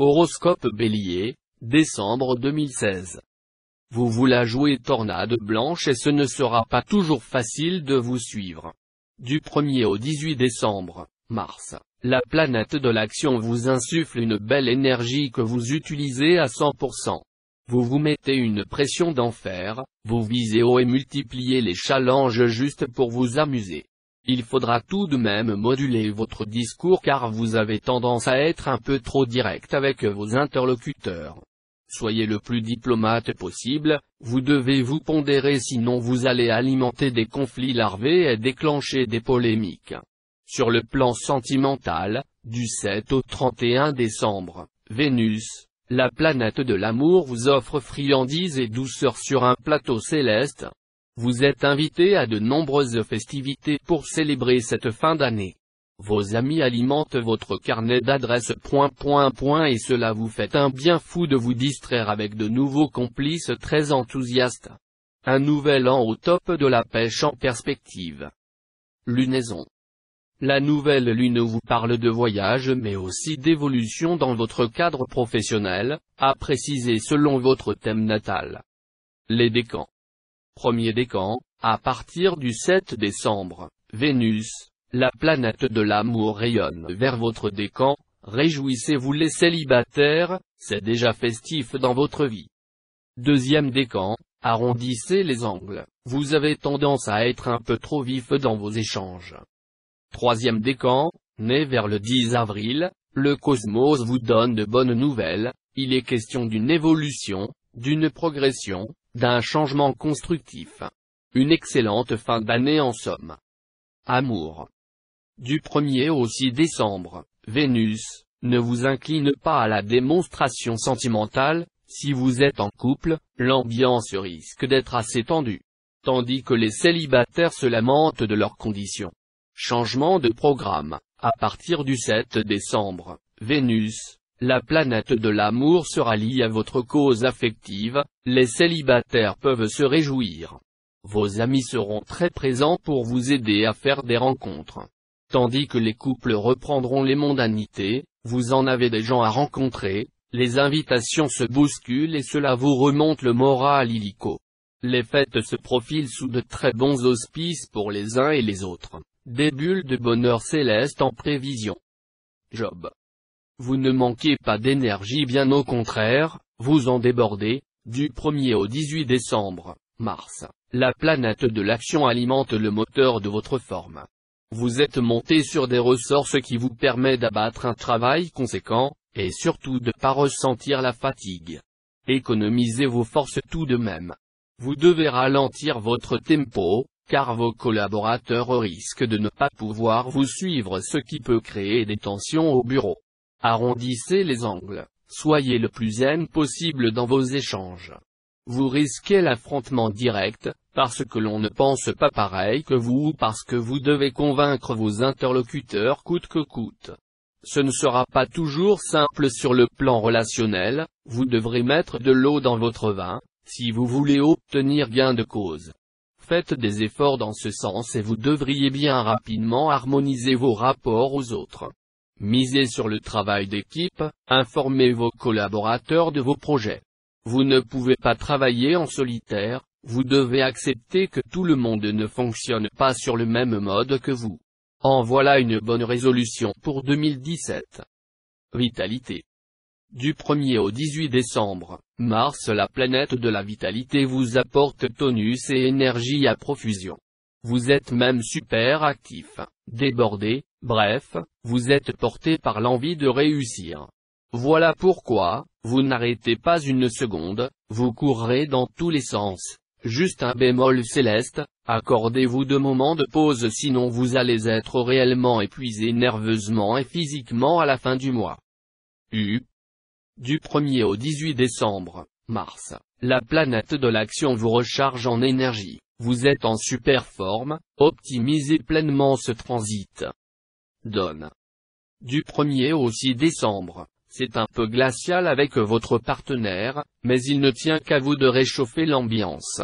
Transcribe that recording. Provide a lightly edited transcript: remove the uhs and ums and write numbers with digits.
Horoscope Bélier, décembre 2016. Vous voulez jouer tornade blanche et ce ne sera pas toujours facile de vous suivre. Du 1er au 18 décembre, Mars, la planète de l'action vous insuffle une belle énergie que vous utilisez à 100%. Vous vous mettez une pression d'enfer, vous visez haut et multipliez les challenges juste pour vous amuser. Il faudra tout de même moduler votre discours car vous avez tendance à être un peu trop direct avec vos interlocuteurs. Soyez le plus diplomate possible, vous devez vous pondérer sinon vous allez alimenter des conflits larvés et déclencher des polémiques. Sur le plan sentimental, du 7 au 31 décembre, Vénus, la planète de l'amour vous offre friandises et douceur sur un plateau céleste. Vous êtes invité à de nombreuses festivités pour célébrer cette fin d'année. Vos amis alimentent votre carnet d'adresses ... et cela vous fait un bien fou de vous distraire avec de nouveaux complices très enthousiastes. Un nouvel an au top de la pêche en perspective. Lunaison. La nouvelle lune vous parle de voyage mais aussi d'évolution dans votre cadre professionnel, à préciser selon votre thème natal. Les décans. Premier décan, à partir du 7 décembre, Vénus, la planète de l'amour rayonne vers votre décan, réjouissez-vous les célibataires, c'est déjà festif dans votre vie. Deuxième décan, arrondissez les angles, vous avez tendance à être un peu trop vif dans vos échanges. Troisième décan, né vers le 10 avril, le cosmos vous donne de bonnes nouvelles, il est question d'une évolution, d'une progression, d'un changement constructif. Une excellente fin d'année en somme. Amour. Du 1er au 6 décembre, Vénus, ne vous incline pas à la démonstration sentimentale, si vous êtes en couple, l'ambiance risque d'être assez tendue. Tandis que les célibataires se lamentent de leurs conditions. Changement de programme, à partir du 7 décembre, Vénus, la planète de l'amour se rallie à votre cause affective, les célibataires peuvent se réjouir. Vos amis seront très présents pour vous aider à faire des rencontres. Tandis que les couples reprendront les mondanités, vous en avez des gens à rencontrer, les invitations se bousculent et cela vous remonte le moral illico. Les fêtes se profilent sous de très bons auspices pour les uns et les autres, des bulles de bonheur céleste en prévision. Job. Vous ne manquez pas d'énergie, bien au contraire, vous en débordez. Du 1er au 18 décembre, Mars, la planète de l'action alimente le moteur de votre forme. Vous êtes monté sur des ressources qui vous permettent d'abattre un travail conséquent, et surtout de ne pas ressentir la fatigue. Économisez vos forces tout de même. Vous devez ralentir votre tempo, car vos collaborateurs risquent de ne pas pouvoir vous suivre, ce qui peut créer des tensions au bureau. Arrondissez les angles, soyez le plus zen possible dans vos échanges. Vous risquez l'affrontement direct, parce que l'on ne pense pas pareil que vous ou parce que vous devez convaincre vos interlocuteurs coûte que coûte. Ce ne sera pas toujours simple sur le plan relationnel, vous devrez mettre de l'eau dans votre vin, si vous voulez obtenir gain de cause. Faites des efforts dans ce sens et vous devriez bien rapidement harmoniser vos rapports aux autres. Misez sur le travail d'équipe, informez vos collaborateurs de vos projets. Vous ne pouvez pas travailler en solitaire, vous devez accepter que tout le monde ne fonctionne pas sur le même mode que vous. En voilà une bonne résolution pour 2017. Vitalité. Du 1er au 18 décembre, Mars, la planète de la vitalité vous apporte tonus et énergie à profusion. Vous êtes même super actif, débordé, bref, vous êtes porté par l'envie de réussir. Voilà pourquoi, vous n'arrêtez pas une seconde, vous courrez dans tous les sens. Juste un bémol céleste, accordez-vous 2 moments de pause sinon vous allez être réellement épuisé nerveusement et physiquement à la fin du mois. Du 1er au 18 décembre, Mars, la planète de l'action vous recharge en énergie, vous êtes en super forme, optimisez pleinement ce transit. Donne. Du 1er au 6 décembre, c'est un peu glacial avec votre partenaire, mais il ne tient qu'à vous de réchauffer l'ambiance.